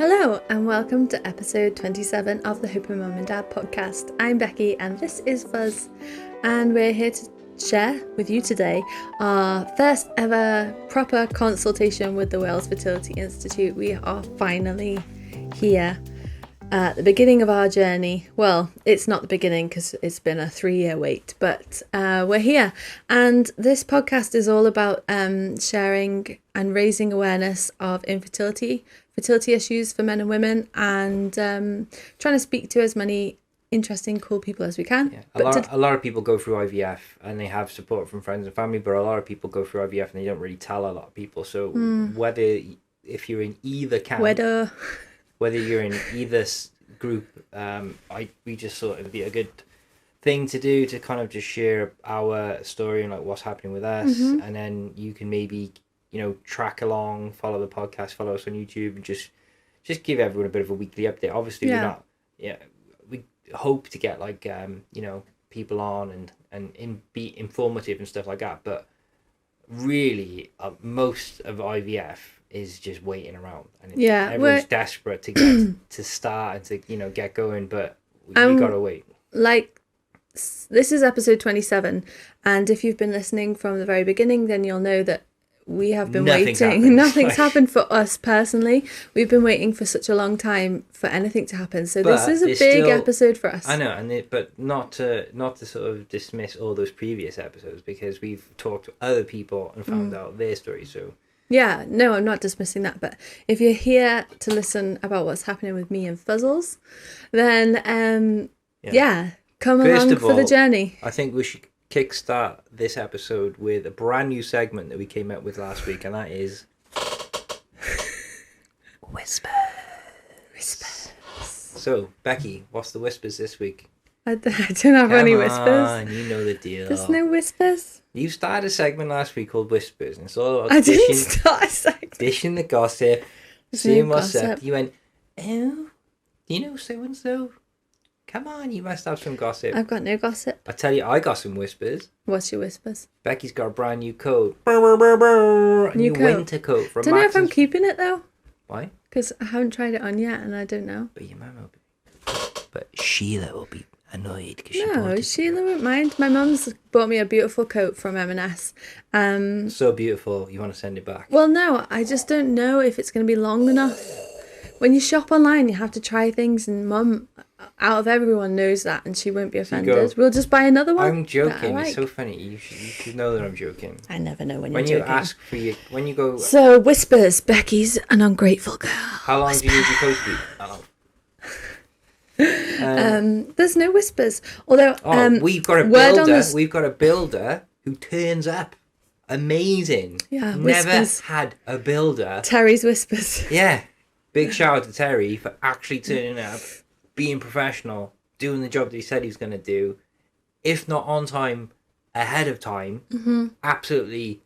Hello and welcome to episode 27 of the Hooper Mum and Dad podcast. I'm Becky and this is Fuzz, and we're here to share with you today our first ever proper consultation with the Wales Fertility Institute. We are finally here at the beginning of our journey. Well, it's not the beginning because it's been a 3-year wait, but we're here, and this podcast is all about sharing and raising awareness of infertility, fertility issues for men and women, and trying to speak to as many interesting, cool people as we can. Yeah. A lot of people go through IVF and they have support from friends and family, but a lot of people go through IVF and they don't really tell a lot of people. So whether you're in either camp, whether you're in either group, we just thought it'd be a good thing to do to kind of just share our story and like what's happening with us, and then you can maybe track along, follow the podcast, follow us on YouTube, and just give everyone a bit of a weekly update. Obviously, we hope to get like people on and be informative and stuff like that, but really most of IVF is just waiting around, and everyone's desperate to get to start and to get going, but you gotta wait. Like, this is episode 27, and if you've been listening from the very beginning, then you'll know that we have been waiting. Nothing's happened for us personally. We've been waiting for such a long time for anything to happen. So this is a big episode for us. I know, but not to sort of dismiss all those previous episodes, because we've talked to other people and found out their stories. So yeah, no, I'm not dismissing that. But if you're here to listen about what's happening with me and Fuzzles, then come along for the journey. I think we should kickstart this episode with a brand new segment that we came up with last week, and that is Whispers. So, Becky, what's the whispers this week? I don't have any whispers. You know the deal. There's no whispers. You started a segment last week called Whispers, and it's all about didn't start a segment. Dishing the gossip, seeing what's up. You went, oh, do you know so-and-so? Come on, you must have some gossip. I've got no gossip. I tell you, I got some whispers. What's your whispers? Becky's got a brand new coat. A new winter coat from Don't know if I'm keeping it though. Why? Because I haven't tried it on yet, and I don't know. But your mum will be. But Sheila will be annoyed because Sheila won't mind. My mum's bought me a beautiful coat from M&S. So beautiful, you want to send it back? Well, no, I just don't know if it's going to be long enough. When you shop online, you have to try things, and Mum, out of everyone, knows that, and she won't be offended. We'll just buy another one. I'm joking. It's so funny. You should know that I'm joking. I never know when you're joking. When you go. So, whispers. Becky's an ungrateful girl. How long do you need your coat to be? There's no whispers. Although we've got a builder. We've got a builder who turns up. Amazing. Yeah, whispers. Never had a builder. Terry's whispers. Yeah. Big shout out to Terry for actually turning up, being professional, doing the job that he said he was going to do, if not on time, ahead of time. Absolutely,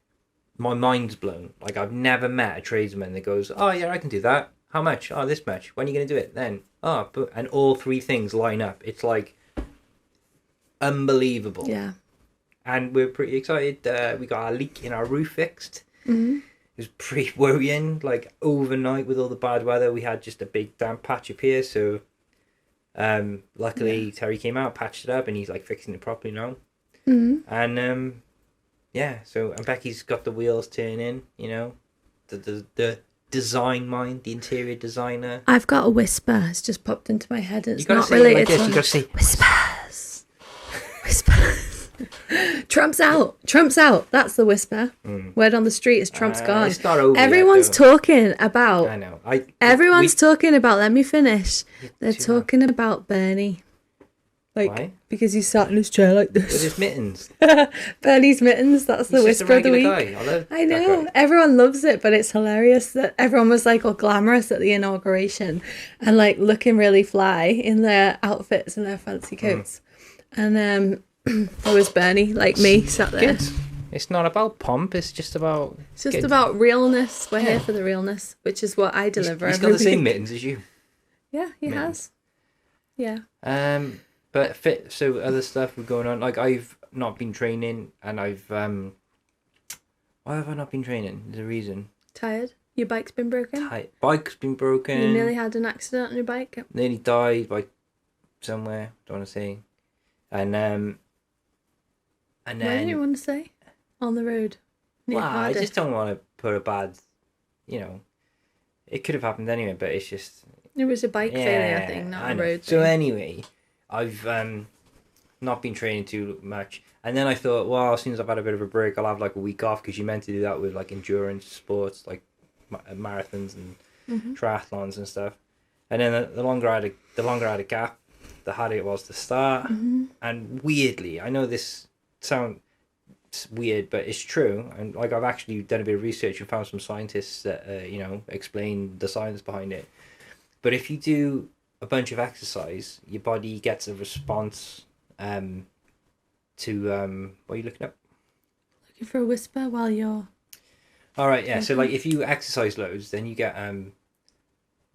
my mind's blown. Like, I've never met a tradesman that goes, oh yeah, I can do that. How much? Oh, this much. When are you going to do it? Then. Oh, and all three things line up. It's like unbelievable. Yeah. And we're pretty excited. We got our leak in our roof fixed. It was pretty worrying, like overnight with all the bad weather. We had just a big damp patch up here, so luckily Terry came out, patched it up, and he's like fixing it properly now. And and Becky's got the wheels turning, the design mind, the interior designer. I've got a whisper. It's just popped into my head. It's not related. You gotta say whispers. Trump's out. That's the whisper. Word on the street is Trump's gone. It's not over Everyone's yet, talking about. I know. Everyone's talking about. Let me finish. They're talking about Bernie. Why? Because he's sat in his chair like this. With his mittens. Bernie's mittens. That's the whisper of the week. I know. Everyone loves it, but it's hilarious that everyone was like all glamorous at the inauguration and like looking really fly in their outfits and their fancy coats. And there was Bernie, like me, sat there. Good. It's not about pomp. It's just about. It's just about realness. We're here for the realness, which is what I deliver. He's got the same mittens as you. Yeah, he has. Yeah. But so other stuff was going on. Like, I've not been training, and I've why have I not been training? There's a reason. Tired. Your bike's been broken? Bike's been broken. You nearly had an accident on your bike? Nearly died by somewhere, don't want to say. And then... Why don't you want to say? On the road. Well, I just don't want to put a bad... You know, it could have happened anyway, but it's just... It was a bike failure thing, not a road thing. So thing. anyway, I've not been training too much. And then I thought, well, as soon as I've had a bit of a break, I'll have like a week off, because you're meant to do that with like endurance sports, like marathons and triathlons and stuff. And then the longer I had a gap, the harder it was to start. And weirdly, I know this sounds weird, but it's true. And like, I've actually done a bit of research and found some scientists that you know, explain the science behind it. But if you do a bunch of exercise, your body gets a response to what are you looking up? Looking for a whisper while you're... All right, yeah. So like, if you exercise loads, then you get a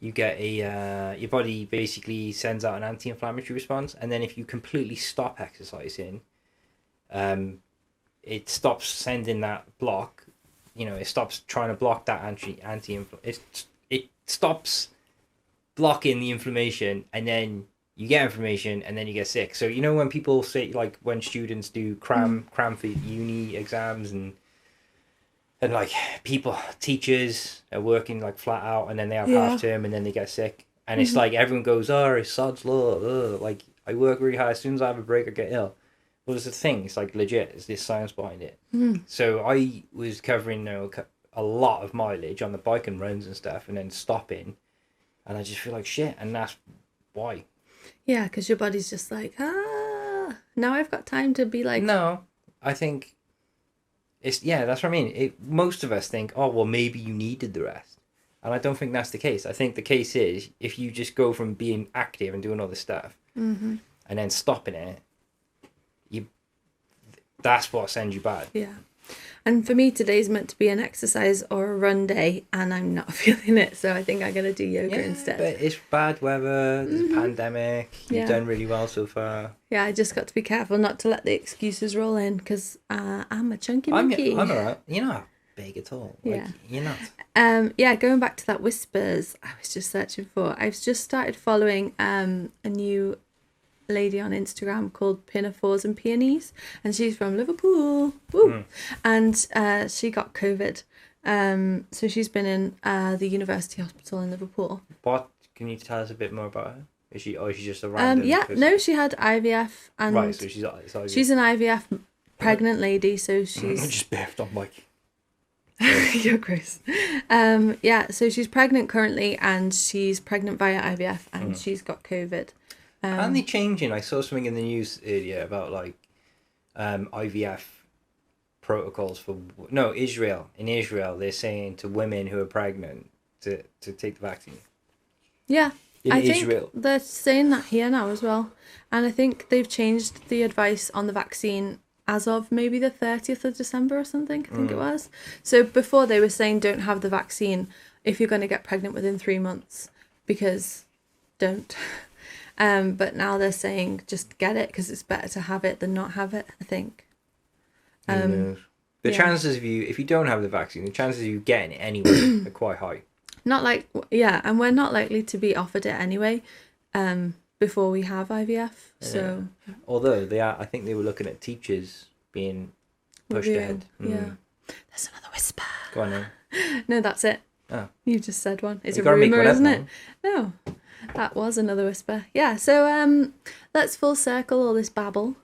your body basically sends out an anti-inflammatory response, and then if you completely stop exercising, it stops sending that block. You know, it stops trying to block that it stops blocking the inflammation, and then you get inflammation, and then you get sick. So you know, when people say, like, when students do cram for uni exams, and like teachers are working like flat out, and then they have half term, and then they get sick, and it's like everyone goes, oh, it's sod's law, like, I work really hard, as soon as I have a break I get ill. Well, there's a thing, it's like legit, there's this science behind it. So I was covering, you know, a lot of mileage on the bike and runs and stuff, and then stopping, and I just feel like shit, and that's why. Yeah, because your body's just like, now I've got time to be like... No, I think it's... Yeah, that's what I mean. Most of us think, oh, well, maybe you needed the rest. And I don't think that's the case. I think the case is, if you just go from being active and doing all this stuff, and then stopping it, that's what sends you bad. Yeah. And for me, today's meant to be an exercise or a run day, and I'm not feeling it, so I think I'm going to do yoga instead. But it's bad weather, there's a pandemic, you've done really well so far. Yeah, I just got to be careful not to let the excuses roll in, because I'm a chunky monkey. I'm alright. You're not big at all. Like, you're not. Going back to that whispers I was just searching for, I've just started following a new lady on Instagram called Pinafores and Peonies, and she's from Liverpool. And she got COVID, so she's been in the university hospital in Liverpool. What can you tell us a bit more about her? Is she just a random she had IVF, and right, so she's she's an IVF pregnant lady, so she's just birthed on Mike. You're gross. So she's pregnant currently, and she's pregnant via IVF, and she's got COVID. Aren't they changing? I saw something in the news earlier about like IVF protocols for Israel. In Israel, they're saying to women who are pregnant to take the vaccine. Yeah, I think they're saying that here now as well, and I think they've changed the advice on the vaccine as of maybe the 30th of December or something. I think it was. So before they were saying don't have the vaccine if you're going to get pregnant within 3 months, because don't. But now they're saying just get it, because it's better to have it than not have it, I think. The chances of you, if you don't have the vaccine, the chances of you getting it anyway are quite high. And we're not likely to be offered it anyway before we have IVF. So although I think they were looking at teachers being pushed ahead. Yeah. There's another whisper. Go on then. No, that's it. Oh. You just said one. It's a rumour, isn't it? No. That was another whisper. Yeah, so let's full circle all this babble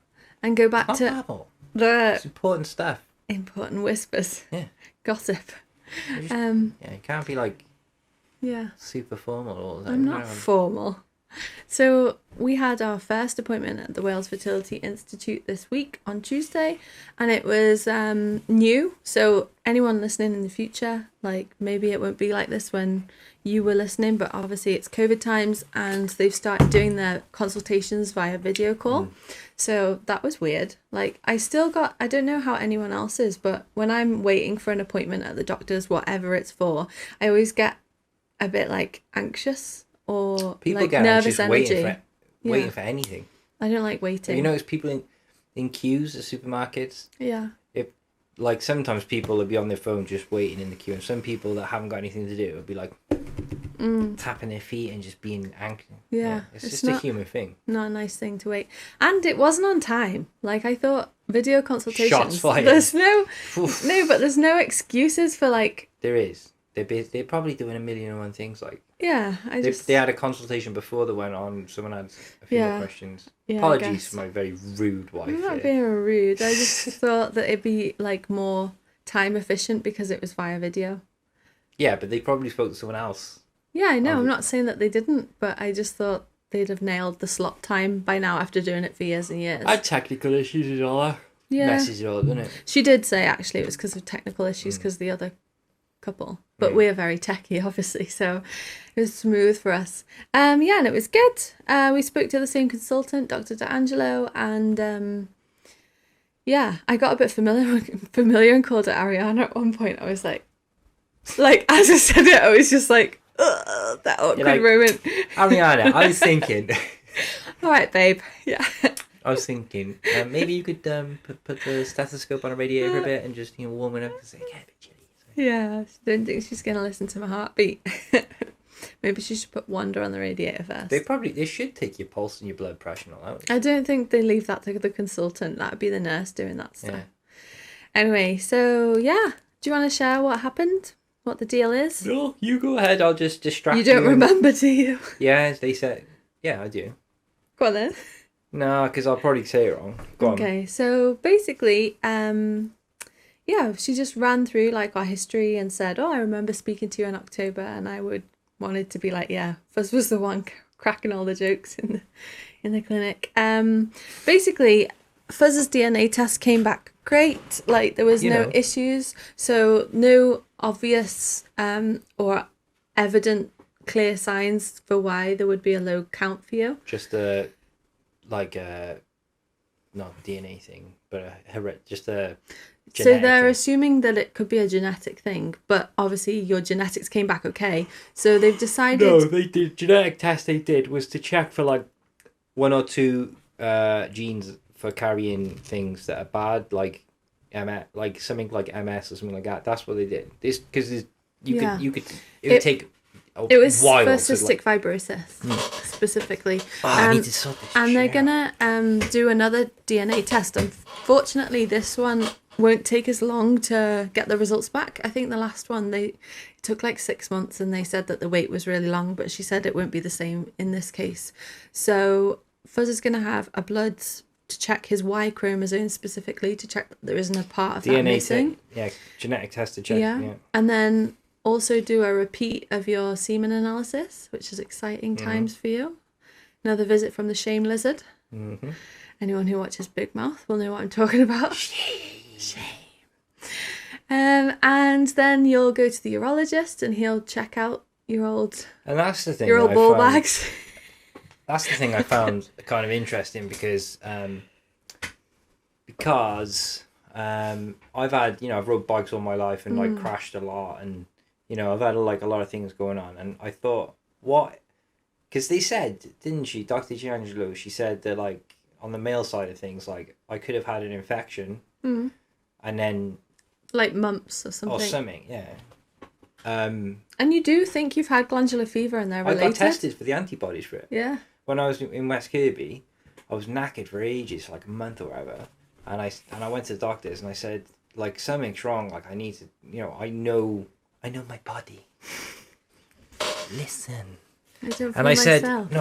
and go back to babble. It's important stuff. Important whispers. Yeah. Gossip. You can't be like super formal all the time. I'm not formal. So we had our first appointment at the Wales Fertility Institute this week on Tuesday, and it was new. So anyone listening in the future, like, maybe it won't be like this when you were listening, but obviously it's COVID times, and they've started doing their consultations via video call. So that was weird. Like, I don't know how anyone else is, but when I'm waiting for an appointment at the doctor's, whatever it's for, I always get a bit like anxious. Or people like get nervous energy energy. Waiting for anything. I don't like waiting. You know, it's people in queues at supermarkets. Yeah. like sometimes people will be on their phone just waiting in the queue, and some people that haven't got anything to do will be like tapping their feet and just being angry. Yeah, it's just a human thing. Not a nice thing to wait. And it wasn't on time. Like, I thought video consultations. Shots fired. There's no, but there's no excuses for like. There is. They're probably doing a million and one things. Like, yeah, they had a consultation before that went on. Someone had a few more questions. Yeah, apologies for my very rude wife. I'm not being rude. I just thought that it'd be like more time efficient because it was via video. Yeah, but they probably spoke to someone else. Yeah, I know. I'm not saying that they didn't, but I just thought they'd have nailed the slot time by now after doing it for years and years. Had technical issues and all that. Yeah. Messes it all, didn't it? She did say actually it was because of technical issues because the other couple. But we're very techie, obviously, so it was smooth for us. And it was good. We spoke to the same consultant, Dr. D'Angelo, and I got a bit familiar and called her Ariana at one point. I was like as I said it, I was just like, ugh, that awkward moment. Ariana, I was thinking. All right, babe. Yeah. I was thinking maybe you could put the stethoscope on a radiator for a bit and just warm it up because it get a bit chilly. Yeah, I don't think she's going to listen to my heartbeat. Maybe she should put Wonder on the radiator first. They should take your pulse and your blood pressure and all that. I don't think they leave that to the consultant. That would be the nurse doing that stuff. Yeah. Anyway, so do you want to share what happened? What the deal is? No, you go ahead. I'll just distract you. You don't remember, do you? Yeah, they said. Yeah, I do. Go on then. No, because I'll probably say it wrong. Go on. Okay, so basically, she just ran through like our history and said, "Oh, I remember speaking to you in October," and I wanted to be like, "Yeah, Fuzz was the one cracking all the jokes in the clinic." Basically, Fuzz's DNA test came back great. Like there was no issues, so no obvious or evident clear signs for why there would be a low count for you. Just not DNA thing, but just a. So they're assuming that it could be a genetic thing, but obviously your genetics came back okay. So they've decided. No, they did. Genetic test they did was to check for like one or two genes for carrying things that are bad, like like something like MS or something like that. That's what they did. This because it would take. It was for cystic fibrosis specifically. I need to sort this and they're gonna do another DNA test. Unfortunately, this one won't take as long to get the results back. I think the last one it took like 6 months, and they said that the wait was really long. But she said it won't be the same in this case. So Fuzz is gonna have a blood to check his Y chromosome specifically to check that there isn't a part of that missing. Genetic test to check. Yeah, and then. Also do a repeat of your semen analysis, which is exciting times for you. Another visit from the shame lizard. Mm-hmm. Anyone who watches Big Mouth will know what I'm talking about. Shame. And then you'll go to the urologist and he'll check out your old... And that's the thing. Your old ball bags. That's the thing I found kind of interesting because I've had, I've rode bikes all my life and like crashed a lot and... I've had like a lot of things going on, and I thought, what? Because they said, didn't she, Dr. D'Angelo? She said that like on the male side of things, like I could have had an infection, and then like mumps or something. Or something, yeah. And you do think you've had glandular fever, and they're related? I got tested for the antibodies for it. Yeah. When I was in West Kirby, I was knackered for ages, like a month or whatever, and I went to the doctors and I said like something's wrong, like I need to, I know my body. Listen. I said, and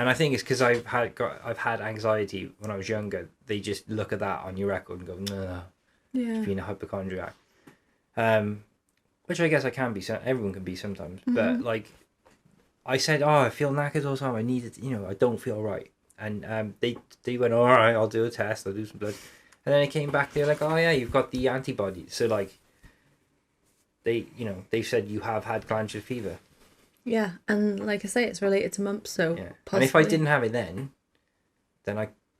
I think it's because I've had anxiety when I was younger. They just look at that on your record and go, no, being a hypochondriac. Which I guess I can be. Everyone can be sometimes. Mm-hmm. But like, I said, I feel knackered all the time. I need it. I don't feel right. And they went, all right, I'll do a test. I'll do some blood. And then it came back, they're like, oh yeah, you've got the antibodies. So like, they said you have had glandular fever. Yeah, and like I say, it's related to mumps, so yeah. And if I didn't have it then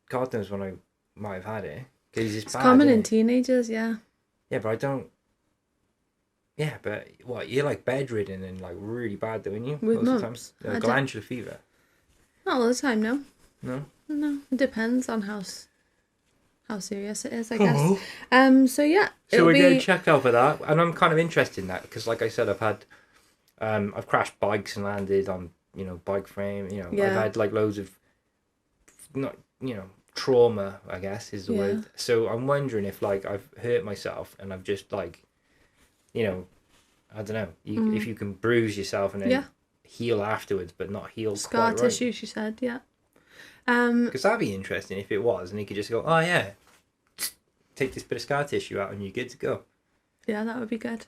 God knows when I might have had it. Because it's bad, common in teenagers, yeah. Yeah, but I don't... Yeah, but what, you're like bedridden and like really bad though, aren't you? With mumps? Glandular fever. Not all the time, no. No? No, it depends on how how serious it is, I guess. So yeah. So we're getting checked out for that, and I'm kind of interested in that because, like I said, I've crashed bikes and landed on bike frame. I've had like loads of not trauma, I guess is the word. So I'm wondering if like I've hurt myself and I've just like, I don't know, if you can bruise yourself and then heal afterwards, but not heal scar quite right. tissue. She said, yeah. Because that'd be interesting if it was, and you could just go, oh yeah, take this bit of scar tissue out and you're good to go. Yeah, that would be good.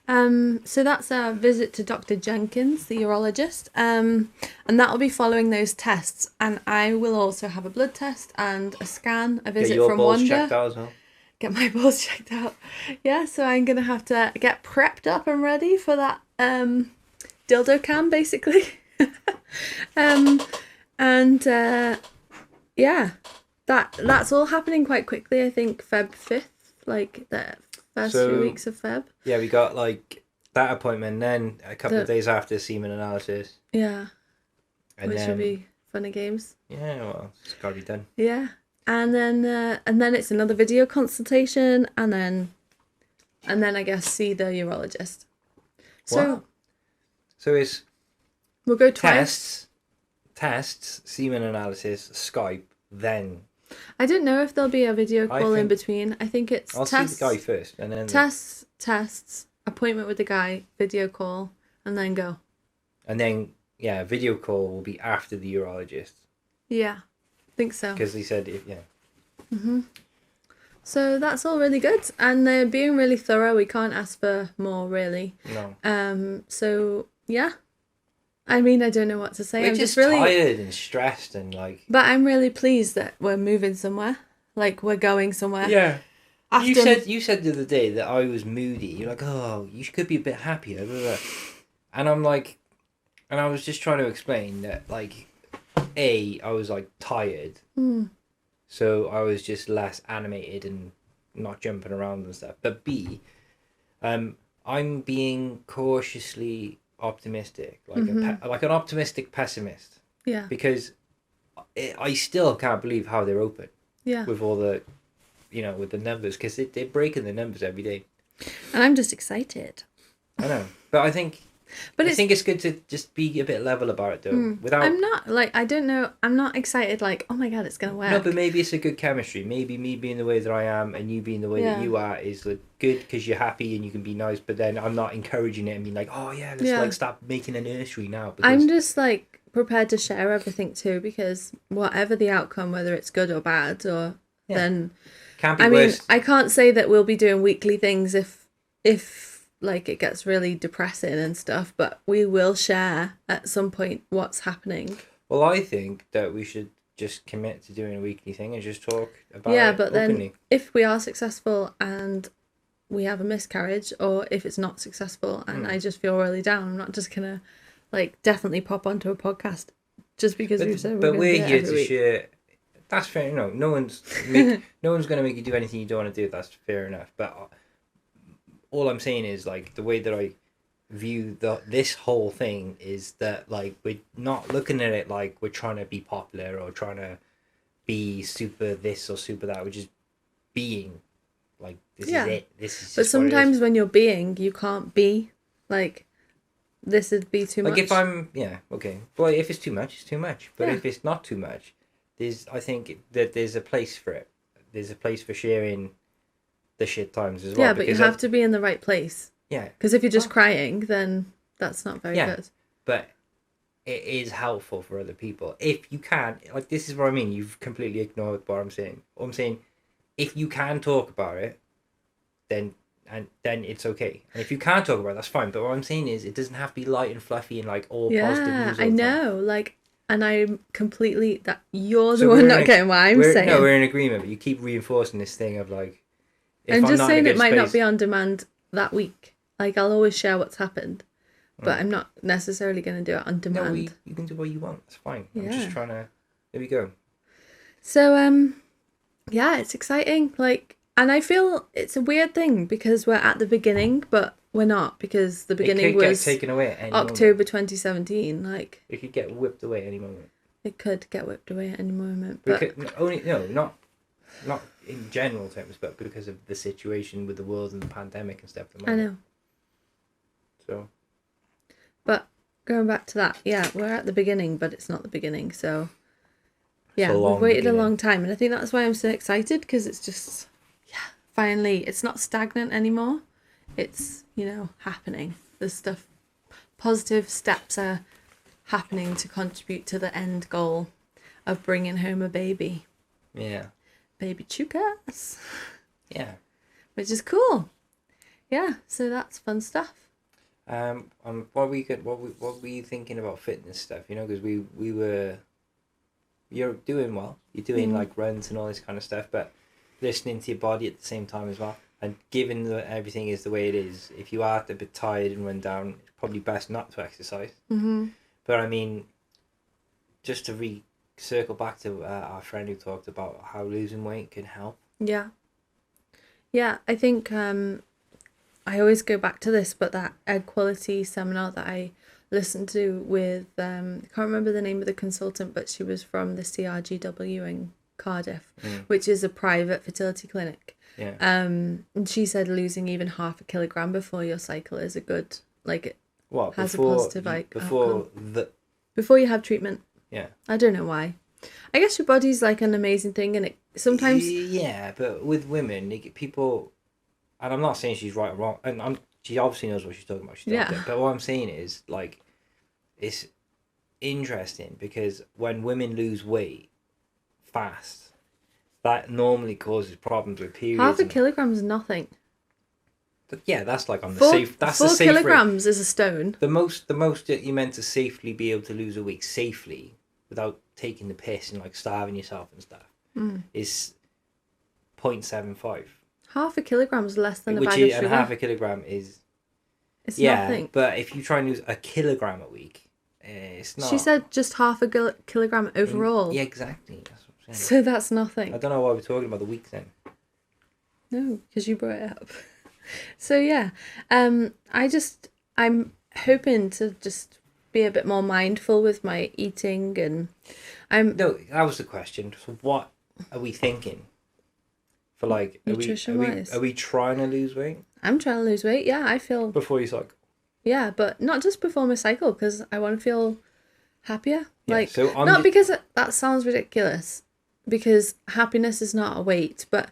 So that's a visit to Dr. Jenkins, the urologist, and that will be following those tests. And I will also have a blood test and a scan, a visit from Wonder. Get your balls checked out as well. Get my balls checked out. Yeah, so I'm going to have to get prepped up and ready for that dildo cam, basically. Yeah, that's all happening quite quickly. I think Feb 5th, like the first few weeks of Feb. Yeah, we got like that appointment, then a couple of days after semen analysis. Yeah, and which will be fun and games. Yeah, well, it's got to be done. Yeah, and then it's another video consultation, and then I guess see the urologist. So we'll go twice. Tests, semen analysis, Skype, then. I don't know if there'll be a video call in between. I think it's I'll tests, see the guy first, and then tests, appointment with the guy, video call, and then go. And then video call will be after the urologist. Yeah, I think so. Because they said So that's all really good, and they're being really thorough. We can't ask for more, really. No. So yeah. I mean, I don't know what to say. I'm just really tired and stressed and like. But I'm really pleased that we're moving somewhere. Like we're going somewhere. Yeah. You said the other day that I was moody. You're like, oh, you could be a bit happier. Blah, blah. And I'm like, and I was just trying to explain that like, I was like tired. So I was just less animated and not jumping around and stuff. But B, I'm being cautiously optimistic, like an optimistic pessimist. Yeah. Because I still can't believe how they're open. Yeah. With all the, with the numbers, because they're breaking the numbers every day. And I'm just excited. I know, but I think it's good to just be a bit level about it though. Without I'm not like I don't know. I'm not excited. Like oh my god, it's gonna work. No, but maybe it's a good chemistry. Maybe me being the way that I am and you being the way that you are is like good because you're happy and you can be nice. But then I'm not encouraging it and being like, oh yeah, let's like stop making a nursery now. Because I'm just like prepared to share everything too because whatever the outcome, whether it's good or bad, or then can't be worse. mean, I can't say that we'll be doing weekly things if like it gets really depressing and stuff, but we will share at some point what's happening. Well, I think that we should just commit to doing a weekly thing and just talk about it but openly. Then if we are successful and we have a miscarriage, or if it's not successful and I just feel really down, I'm not just gonna like definitely pop onto a podcast just because we've said we're here to share. That's fair. No one's gonna make you do anything you don't want to do. That's fair enough. But all I'm saying is like the way that I view this whole thing is that like we're not looking at it like we're trying to be popular or trying to be super this or super that. We're just being like this is it. This is. But sometimes when you're being, you can't be like. This would be too much. Like if I'm okay. Well, if it's too much, it's too much. But if it's not too much, I think that there's a place for it. There's a place for sharing the shit times as well. Yeah, but you have to be in the right place. Yeah. Because if you're just crying, then that's not very good. But it is helpful for other people. If you can, like this is what I mean, you've completely ignored what I'm saying. What I'm saying, if you can talk about it, then it's okay. And if you can't talk about it, that's fine. But what I'm saying is it doesn't have to be light and fluffy and like all positive news all I the know. time. Like, and I'm completely that you're the one not getting what I'm saying. No, we're in agreement, but you keep reinforcing this thing of like I'm just saying it might not be on demand that week. Like I'll always share what's happened. But I'm not necessarily going to do it on demand. No, you can do what you want. It's fine. I'm just trying to. There we go. So it's exciting. Like, and I feel it's a weird thing because we're at the beginning, but we're not because the beginning was get taken away at any October 2017. Like it could get whipped away at any moment. It could get whipped away at any moment. Not in general terms, but because of the situation with the world and the pandemic and stuff at the moment. I know. So. But going back to that, yeah, we're at the beginning, but it's not the beginning. So, yeah, we've waited a long time. And I think that's why I'm so excited, because it's just, yeah, finally, it's not stagnant anymore. It's, happening. There's stuff, positive steps are happening to contribute to the end goal of bringing home a baby. Yeah. Baby chukas. Yeah. Which is cool. Yeah, so that's fun stuff. What were you thinking about fitness stuff? Because you're doing well. You're doing like runs and all this kind of stuff, but listening to your body at the same time as well. And given that everything is the way it is, if you are a bit tired and run down, it's probably best not to exercise. Mm-hmm. But I mean, just to circle back to our friend who talked about how losing weight can help. Yeah. Yeah, I think I always go back to this, but that egg quality seminar that I listened to with, I can't remember the name of the consultant, but she was from the CRGW in Cardiff, which is a private fertility clinic. Yeah. And she said losing even 0.5 kilogram before your cycle is a good, has a positive outcome. Before you have treatment. Yeah. I don't know why. I guess your body's like an amazing thing, and it sometimes. Yeah, but with women, people, and I'm not saying she's right or wrong, and she obviously knows what she's talking about. But what I'm saying is, it's interesting because when women lose weight fast, that normally causes problems with periods. 0.5 kilogram is nothing. But yeah, that's like on the safe. That's 4 the safe kilograms is a stone. The most that you're meant to safely be able to lose a week safely without taking the piss and starving yourself and stuff is 0.75. 0.5 kilogram is less than a bag of sugar. And 0.5 kilogram is. It's nothing. But if you try and lose 1 kilogram a week, it's not. She said just 0.5 kilogram overall. Yeah, exactly. That's what I'm saying. So that's nothing. I don't know why we're talking about the weeks then. No, because you brought it up. So yeah, I'm hoping to just be a bit more mindful with my eating, and No, that was the question. So what are we thinking? For nutrition-wise? Are we trying to lose weight? I'm trying to lose weight. Yeah, I feel. Before you cycle. Yeah, but not just before my cycle, because I want to feel happier. Yeah, because that sounds ridiculous. Because happiness is not a weight, but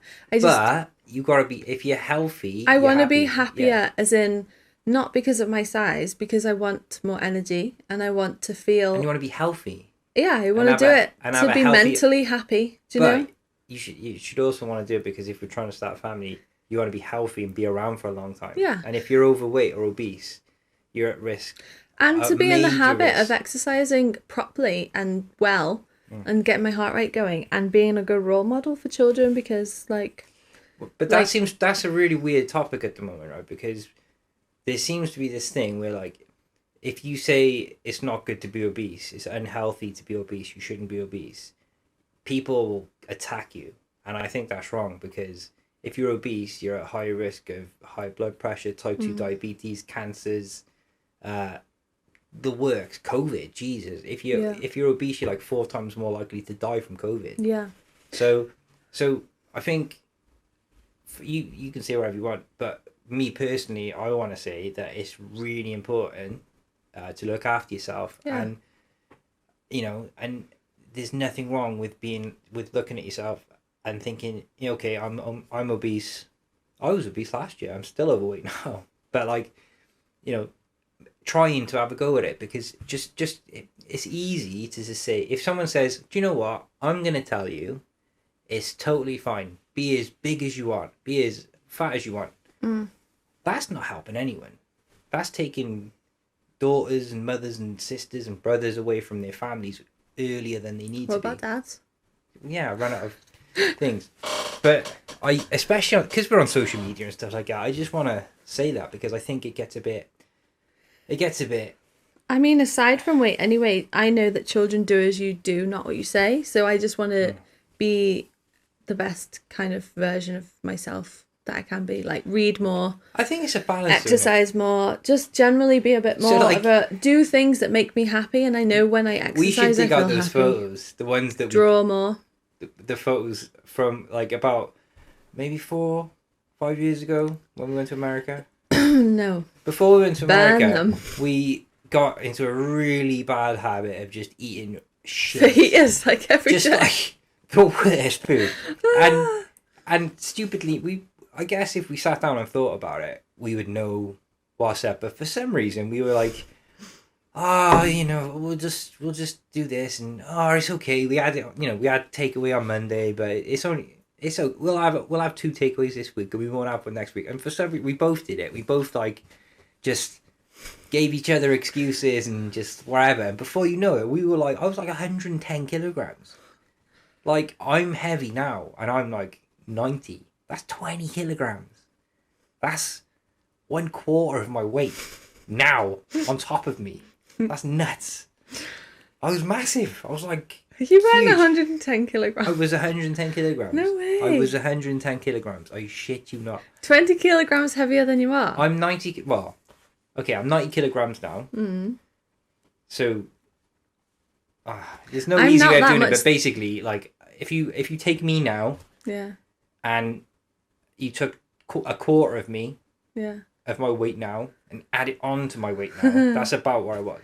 you gotta be, if you're healthy. I want to be happier, as in not because of my size, because I want more energy and I want to feel. And you want to be healthy. Yeah, I want to do it to be mentally happy. Do you know? You should also want to do it because if you're trying to start a family, you want to be healthy and be around for a long time. Yeah. And if you're overweight or obese, you're at risk. And to be in the habit of exercising properly and well. And getting my heart rate going and being a good role model for children, because But that's a really weird topic at the moment, right? Because there seems to be this thing where if you say it's not good to be obese, it's unhealthy to be obese, you shouldn't be obese, people will attack you. And I think that's wrong, because if you're obese, you're at higher risk of high blood pressure, type 2 diabetes, cancers, the works, COVID, Jesus. If you're obese, you're 4 times more likely to die from COVID. Yeah. So I think you can say whatever you want, but me personally, I want to say that it's really important to look after yourself, and and there's nothing wrong with looking at yourself and thinking, okay, I'm obese. I was obese last year. I'm still overweight now, but trying to have a go at it, because it's easy to just say, if someone says, do you know what, I'm going to tell you, it's totally fine. Be as big as you want. Be as fat as you want. That's not helping anyone. That's taking daughters and mothers and sisters and brothers away from their families earlier than they need to be. What about dads? Yeah, I run out of things. But especially because we're on social media and stuff like that, I just want to say that, because I think it gets a bit. I mean, aside from weight, anyway, I know that children do as you do, not what you say. So I just want to be the best kind of version of myself that I can be. Read more. I think it's a balance. Exercise more. Just generally be a bit more do things that make me happy. And I know when I exercise, we should dig out those happy. Photos, the ones that draw more. The photos from about maybe 4-5 years ago when we went to America. No. Before we went to Burn America, them. we got into a really bad habit of just eating shit. Fajitas, like every just day. like the worst food. And stupidly, I guess if we sat down and thought about it, we would know what's up. But for some reason, we were like, we'll just do this, and it's okay. We had takeaway on Monday, but we'll have 2 takeaways this week, and we won't have one next week. And for some reason, we both did it. We both like just gave each other excuses and just whatever. And before you know it, I was like 110 kilograms. Like, I'm heavy now, and I'm like 90. That's 20 kilograms. That's 1/4 of my weight now on top of me. That's nuts. I was massive. I was like, you ran huge. 110 kilograms. I was 110 kilograms. No way. I was 110 kilograms. I shit you not. 20 kilograms heavier than you are. I'm 90. Well, okay, I'm 90 kilograms now. So, there's no I'm easy not way of that doing it. much- But basically, like, if you take me now Yeah. and you took 1/4 of me, Yeah. of my weight now, and add it on to my weight now, that's about where I was.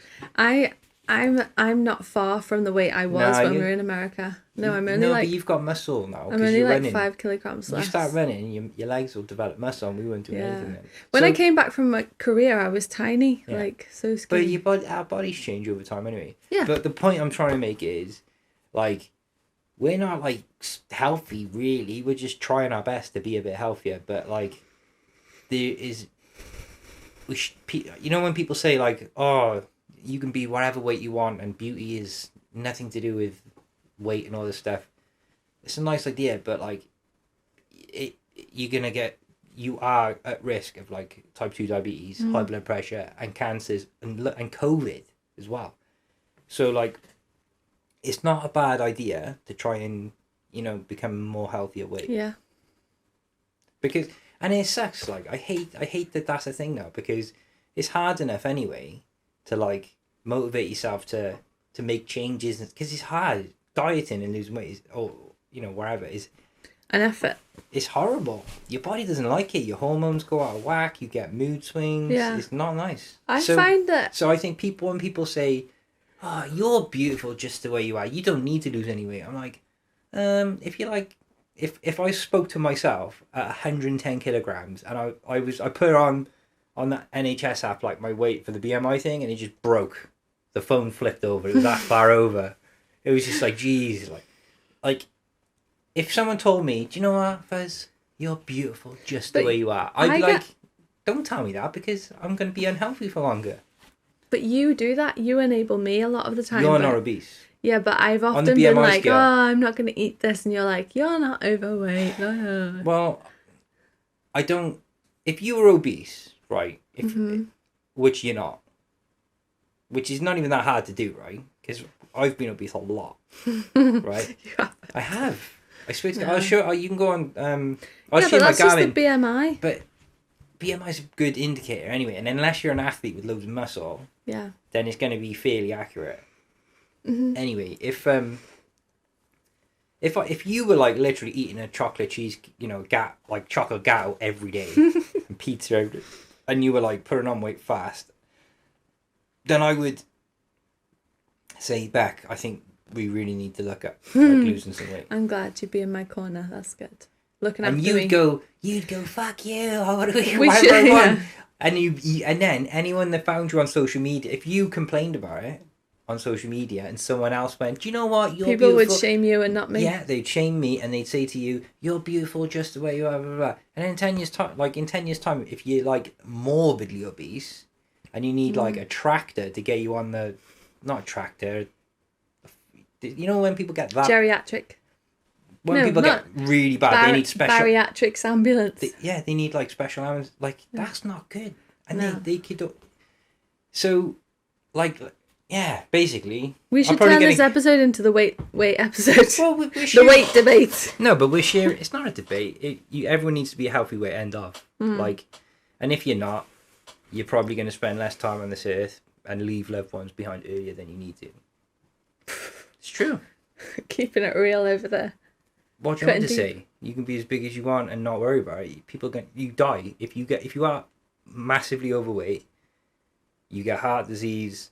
I'm not far from the weight I was when we were in America. No, I'm only but you've got muscle now. I'm only you're like running. 5 kilograms less. You start running, your legs will develop muscle, and we weren't doing anything then. When I came back from my career, I was tiny, like so skinny. But our bodies change over time anyway. Yeah. But the point I'm trying to make is, like, we're not like healthy really. We're just trying our best to be a bit healthier. But like, there is, when people say like, oh, you can be whatever weight you want, and beauty is nothing to do with weight and all this stuff. It's a nice idea, but like, you are at risk of like type 2 diabetes, high blood pressure, and cancers, and COVID as well. So like, it's not a bad idea to try and become more healthier weight. Yeah. Because, and it sucks. Like, I hate that that's a thing now, because it's hard enough anyway to like motivate yourself to make changes, because it's hard. Dieting and losing weight wherever is an effort. It's horrible. Your body doesn't like it. Your hormones go out of whack. You get mood swings. Yeah. It's not nice. I find that. So I think when people say, "Oh, you're beautiful just the way you are. You don't need to lose any weight," I'm like, if you like, if I spoke to myself at 110 kilograms and I put on that NHS app like my weight for the BMI thing, and it just broke. The phone flipped over. It was that far over. It was just like, geez, like, if someone told me, do you know what, Fuzz, you're beautiful just the way you are, I'd be like, don't tell me that, because I'm going to be unhealthy for longer. But you do that. You enable me a lot of the time. You're not obese. Yeah, but I've often been like, I'm not going to eat this. And you're like, you're not overweight. Well, I don't... If you were obese, right, which you're not, which is not even that hard to do, right? Because I've been obese a lot, right? I have. I swear to God, I'll show you. Can go on. I'll show you my Garmin. Just the BMI. But BMI is a good indicator anyway. And unless you're an athlete with loads of muscle, then it's going to be fairly accurate. Anyway, if you were like literally eating a chocolate cheese, chocolate gatto every day and pizza every day, and you were like putting on weight fast, then I would say, Beck, I think we really need to look at losing some weight. I'm glad you'd be in my corner. That's good. Looking and after you'd me. you'd go, fuck you. I want to eat We whatever should, I want. yeah. And then anyone that found you on social media, if you complained about it on social media, and someone else went, do you know what? You're People beautiful. would shame you and not me. Yeah, they'd shame me, and they'd say to you, "You're beautiful just the way you are." Blah, blah, blah. And in 10 years' time, if you're like morbidly obese, and you need like a tractor to get you on the, not a tractor. You know when people get that geriatric. When people get really bad, they need special bariatrics ambulance. They need like special ambulance. Like that's not good, and No. they could. So, like, yeah, basically, We should turn this episode into the weight episode. Well, we're the weight debate. No, but we're sharing. It's not a debate. Everyone needs to be a healthy weight. End of. Like, and if you're not, you're probably going to spend less time on this earth and leave loved ones behind earlier than you need to. It's true. Keeping it real over there. what do you want me to say? You can be as big as you want and not worry about it. You die if you are massively overweight. You get heart disease,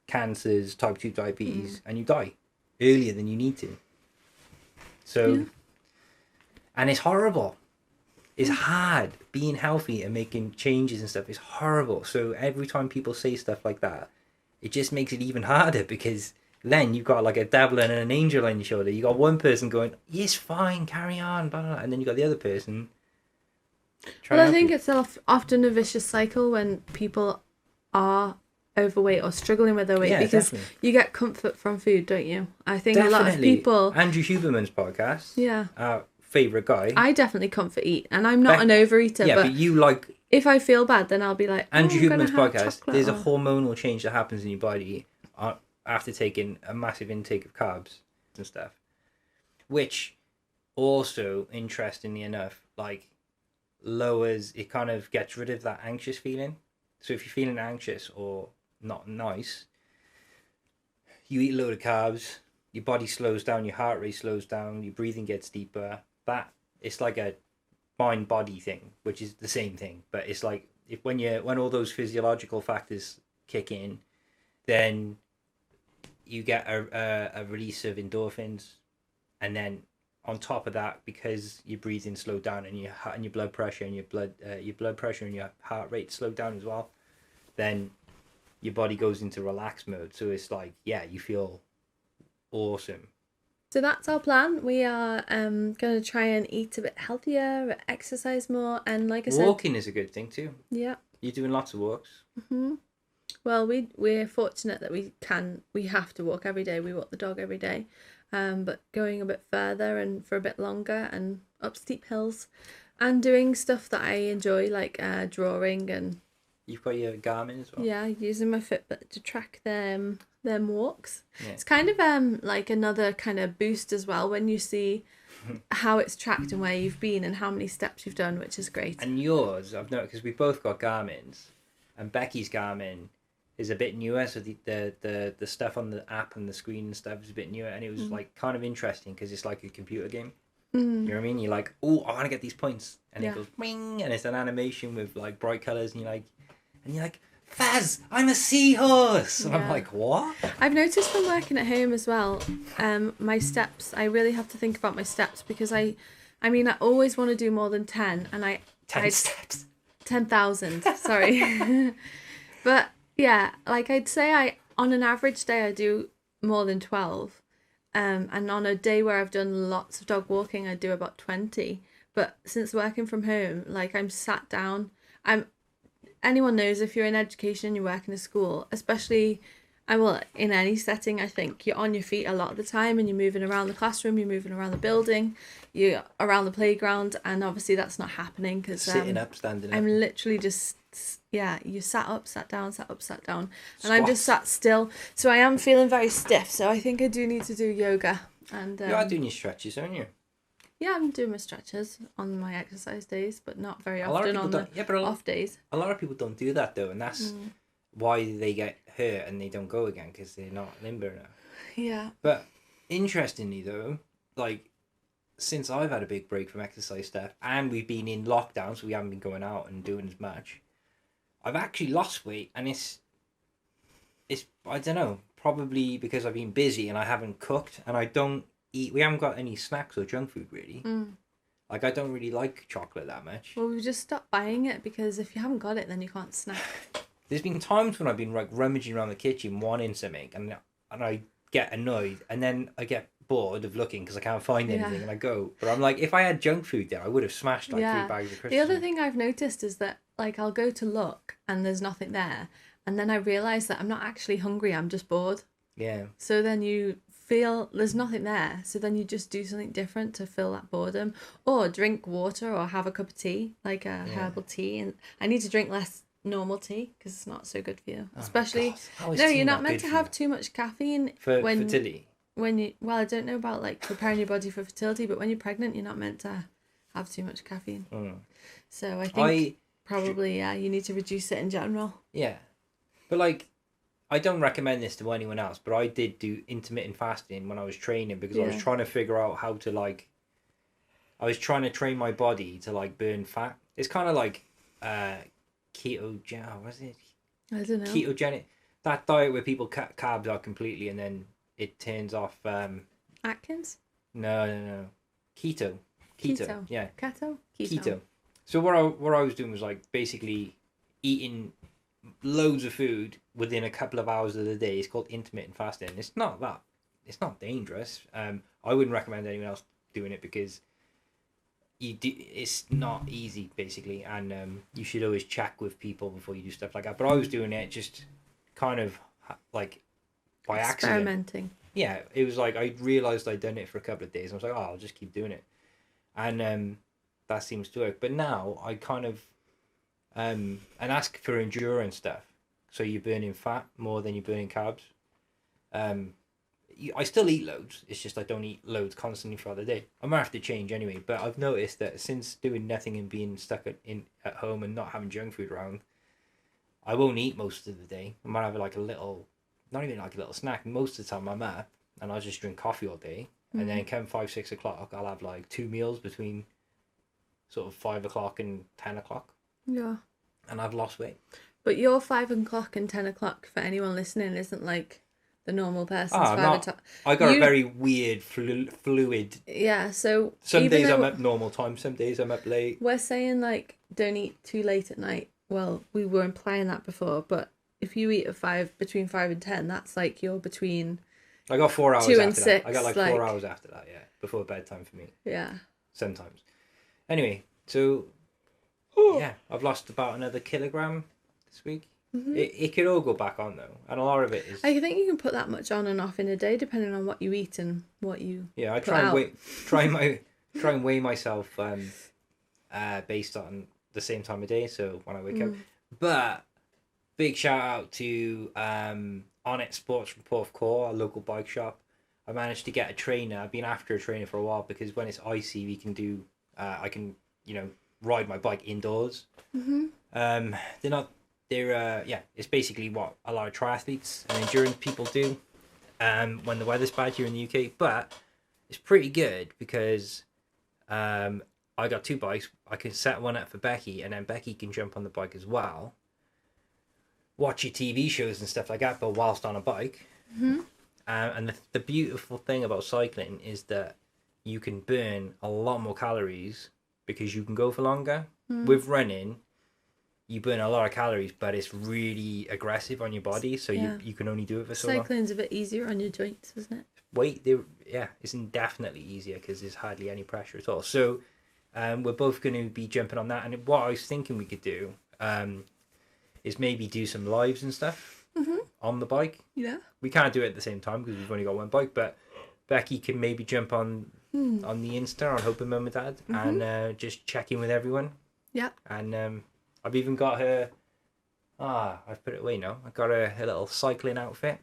cancers, type 2 diabetes, and you die earlier than you need to. So, and it's horrible. It's hard being healthy and making changes and stuff. It's horrible. So every time people say stuff like that, it just makes it even harder, because then you've got like a devil and an angel on your shoulder. You got one person going, "Yes, fine, carry on," blah, blah, blah. And then you got the other person. Well, I think it's often a vicious cycle when people are overweight or struggling with their weight, because you get comfort from food, don't you? I think a lot of people. Andrew Huberman's podcast. Yeah. Our favourite guy. I definitely comfort eat, and I'm not an overeater. Yeah, but you like. If I feel bad, then I'll be like, Andrew Huberman's podcast. There's a hormonal change that happens in your body after taking a massive intake of carbs and stuff, which also, interestingly enough, like lowers. It kind of gets rid of that anxious feeling. So if you're feeling anxious or not nice, you eat a load of carbs, your body slows down, your heart rate slows down, your breathing gets deeper. It's like a mind-body thing, which is the same thing, but it's like when all those physiological factors kick in, then you get a release of endorphins, and then on top of that, because your breathing slowed down and your blood pressure and your blood pressure and your heart rate slowed down as well, then your body goes into relax mode. So it's like, you feel awesome. So that's our plan. We are going to try and eat a bit healthier, exercise more, and like I said, walking is a good thing too. Yeah. You're doing lots of walks. Mm-hmm. Well, we're fortunate that we have to walk every day. We walk the dog every day, but going a bit further and for a bit longer and up steep hills, and doing stuff that I enjoy, like drawing and. You've got your Garmin as well. Yeah, using my Fitbit to track them walks. Yeah. It's kind of like another kind of boost as well when you see how it's tracked and where you've been and how many steps you've done, which is great. And yours, I've noticed, because we've both got Garmins, and Becky's Garmin is a bit newer, so the stuff on the app and the screen and stuff is a bit newer, and it was like kind of interesting because it's like a computer game. You know what I mean? You're like, oh, I want to get these points, and it goes wing, and it's an animation with like bright colours, and you're like, Fuzz, I'm a seahorse. And I'm like, what? I've noticed from working at home as well, my steps, I really have to think about my steps, because I always want to do more than 10, and 10 steps. 10,000, sorry. But yeah, like I'd say on an average day I do more than 12. And on a day where I've done lots of dog walking, I do about 20. But since working from home, like I'm sat down, anyone knows if you're in education, you work in a school, especially, in any setting, I think you're on your feet a lot of the time, and you're moving around the classroom, you're moving around the building, you're around the playground, and obviously that's not happening because sitting up, standing up. I'm literally just, you sat up, sat down, sat up, sat down, and I'm just sat still. So I am feeling very stiff. So I think I do need to do yoga. And you are doing your stretches, aren't you? Yeah, I'm doing my stretches on my exercise days, but not very often on the off days. A lot of people don't do that though, and that's why they get hurt and they don't go again, because they're not limber enough. Yeah. But interestingly though, like since I've had a big break from exercise stuff, and we've been in lockdown, so we haven't been going out and doing as much, I've actually lost weight, and it's I don't know, probably because I've been busy and I haven't cooked, and I don't eat. We haven't got any snacks or junk food really. Like I don't really like chocolate that much. Well, we've just stopped buying it, because if you haven't got it, then you can't snack. There's been times when I've been like rummaging around the kitchen wanting something, and I get annoyed, and then I get bored of looking because I can't find anything, and I go. But I'm like, if I had junk food there, I would have smashed like 3 bags of crisps. The other thing I've noticed is that like I'll go to look and there's nothing there, and then I realise that I'm not actually hungry, I'm just bored. Yeah. So then you feel there's nothing there, so then you just do something different to fill that boredom, or drink water, or have a cup of tea, like a herbal tea. And I need to drink less normal tea because it's not so good for you. Especially, no, you're not meant to have too much caffeine for fertility. I don't know about like preparing your body for fertility, but when you're pregnant, you're not meant to have too much caffeine. So I think probably you need to reduce it in general. Yeah, but like, I don't recommend this to anyone else, but I did do intermittent fasting when I was training, because I was trying to figure out how to like I was trying to train my body to like burn fat. It's kind of like ketogenic. Was it? I don't know. Ketogenic. That diet where people cut carbs out completely and then it turns off. Atkins? No. Keto. Yeah. Keto. So what I was doing was like basically eating loads of food within a couple of hours of the day. It's called intermittent fasting. It's not dangerous. I wouldn't recommend anyone else doing it because it's not easy basically, and you should always check with people before you do stuff like that. But I was doing it just kind of like by accident. Experimenting. Yeah, it was like I realized I'd done it for a couple of days. I was like, oh, I'll just keep doing it, and that seems to work. But now I kind of and ask for endurance stuff. So you're burning fat more than you're burning carbs. I still eat loads. It's just I don't eat loads constantly throughout the day. I might have to change anyway. But I've noticed that since doing nothing and being stuck at home and not having junk food around, I won't eat most of the day. I might have like a little, not even like a little snack. Most of the time I'm up and I'll just drink coffee all day. And then come 5-6 o'clock, I'll have like 2 meals between sort of 5 o'clock and 10 o'clock. Yeah. And I've lost weight. But your 5 o'clock and 10 o'clock for anyone listening isn't like the normal person's 5 o'clock. I got a very weird fluid. Yeah, so some days I'm up normal time, some days I'm up late. We're saying like don't eat too late at night. Well, we were implying that before, but if you eat at between 5 and 10, that's like you're between. I got 4 hours 2 after and 6, that. I got like 4 hours after that, yeah, before bedtime for me. Yeah. Sometimes. Anyway, so yeah, I've lost about another kilogram this week. It could all go back on though, and a lot of it is. I think you can put that much on and off in a day, depending on what you eat and what you. Yeah, I try and weigh myself based on the same time of day. So when I wake up, but big shout out to On It Sports from Porthcawl, a local bike shop. I managed to get a trainer. I've been after a trainer for a while because when it's icy, we can do. I can ride my bike indoors. It's basically what a lot of triathletes and endurance people do when the weather's bad here in the UK. But it's pretty good because I got 2 bikes. I can set one up for Becky, and then Becky can jump on the bike as well, watch your TV shows and stuff like that, but whilst on a bike. And the beautiful thing about cycling is that you can burn a lot more calories because you can go for longer. With running, you burn a lot of calories, but it's really aggressive on your body, so you can only do it for so long. Cycling's a bit easier on your joints, isn't it? It's indefinitely easier because there's hardly any pressure at all. So we're both going to be jumping on that, and what I was thinking we could do is maybe do some lives and stuff on the bike. Yeah. We can't do it at the same time because we've only got one bike, but Becky can maybe jump on the Insta on Hope and Mum and Dad and just check in with everyone. Yeah. And I've even got her. I've put it away now. I got her a little cycling outfit,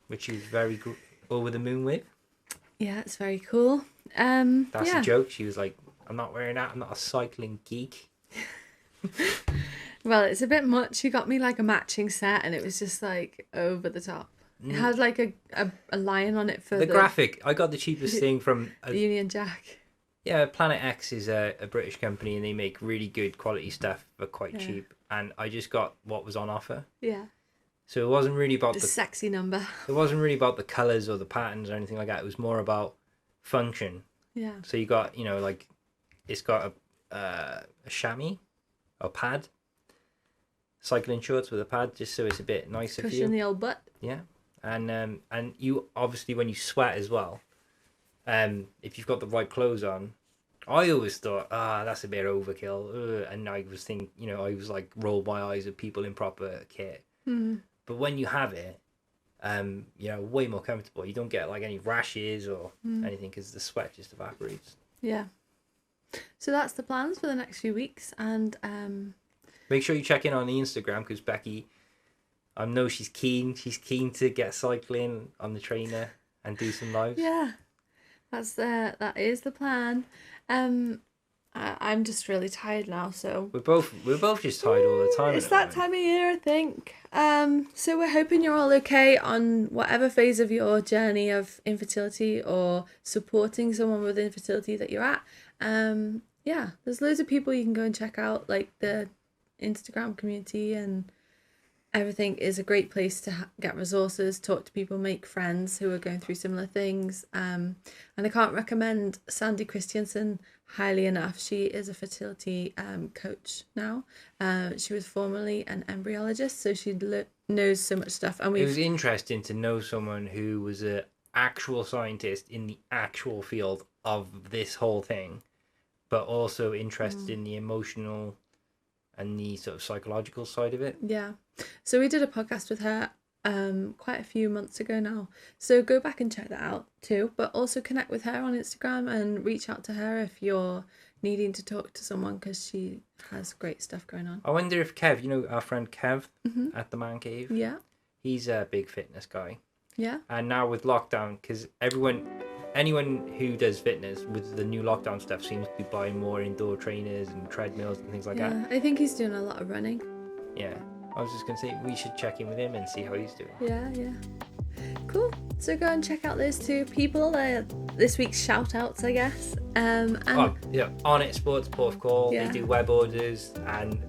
which she's very over the moon with. Yeah, it's very cool. That's a joke. She was like, "I'm not wearing that. I'm not a cycling geek." Well, it's a bit much. She got me like a matching set, and it was just like over the top. It had like a lion on it for the graphic. I got the cheapest thing from the Union Jack. Yeah, Planet X is a British company and they make really good quality stuff for quite cheap. And I just got what was on offer. Yeah. So it wasn't really about the sexy number. It wasn't really about the colours or the patterns or anything like that. It was more about function. Yeah. So you got, like, it's got a chamois or pad. Cycling shorts with a pad just so it's a bit nicer for you. Cushion the old butt. Yeah. And you obviously when you sweat as well, if you've got the right clothes on, I always thought, that's a bit overkill. And I was thinking, I was like, roll my eyes at people in proper kit. But when you have it, way more comfortable. You don't get like any rashes or anything because the sweat just evaporates. Yeah. So that's the plans for the next few weeks. And make sure you check in on the Instagram because Becky, I know she's keen. She's keen to get cycling on the trainer and do some lives. Yeah. That is the plan. I'm just really tired now, so we're both just tired all the time. It's that time of year, I think. So we're hoping you're all okay on whatever phase of your journey of infertility or supporting someone with infertility that you're at. Yeah, there's loads of people you can go and check out, like the Instagram community and everything is a great place to get resources, talk to people, make friends who are going through similar things. And I can't recommend Sandy Christiansen highly enough. She is a fertility coach now. She was formerly an embryologist, so she knows so much stuff. And it was interesting to know someone who was an actual scientist in the actual field of this whole thing, but also interested in the emotional and the sort of psychological side of it. Yeah. So we did a podcast with her quite a few months ago now. So go back and check that out too. But also connect with her on Instagram and reach out to her if you're needing to talk to someone, because she has great stuff going on. I wonder if Kev, you know our friend Kev at the Man Cave? Yeah. He's a big fitness guy. Yeah. And now with lockdown, because anyone who does fitness with the new lockdown stuff seems to be buying more indoor trainers and treadmills and things like that. I think he's doing a lot of running. Yeah. I was just going to say, we should check in with him and see how he's doing. Yeah. Cool. So go and check out those two people. They're this week's shout outs, I guess. On It Sports Port of Call. Yeah. They do web orders, and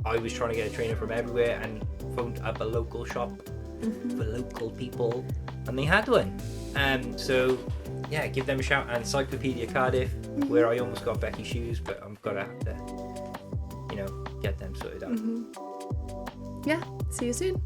I was trying to get a trainer from everywhere and phoned up a local shop for local people, and they had one. So yeah, give them a shout. And Encyclopedia Cardiff, where I almost got Becky's shoes, but I'm gonna have to, get them sorted out. Yeah, see you soon.